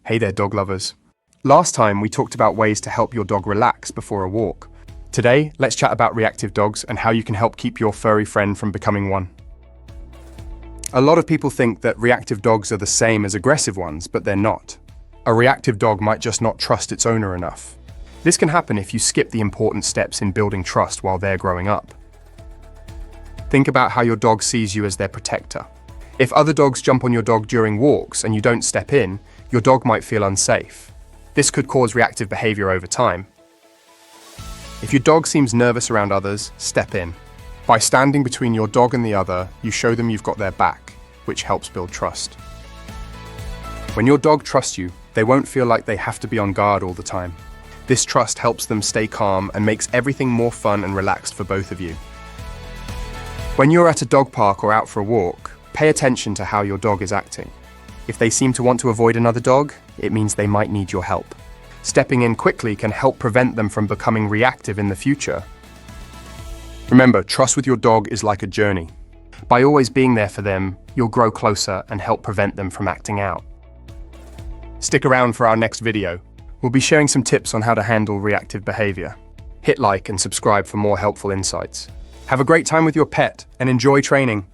Hey there, dog lovers. Last time we talked about ways to help your dog relax before a walk. Today, let's chat about reactive dogs and how you can help keep your furry friend from becoming one. A lot of people think that reactive dogs are the same as aggressive ones, but they're not. A reactive dog might just not trust its owner enough. This can happen if you skip the important steps in building trust while they're growing up. Think about how your dog sees you as their protector. If other dogs jump on your dog during walks and you don't step in, your dog might feel unsafe. This could cause reactive behavior over time. If your dog seems nervous around others, step in. By standing between your dog and the other, you show them you've got their back, which helps build trust. When your dog trusts you, they won't feel like they have to be on guard all the time. This trust helps them stay calm and makes everything more fun and relaxed for both of you. When you're at a dog park or out for a walk, pay attention to how your dog is acting. If they seem to want to avoid another dog, it means they might need your help. Stepping in quickly can help prevent them from becoming reactive in the future. Remember, trust with your dog is like a journey. By always being there for them, you'll grow closer and help prevent them from acting out. Stick around for our next video. We'll be sharing some tips on how to handle reactive behavior. Hit like and subscribe for more helpful insights. Have a great time with your pet and enjoy training.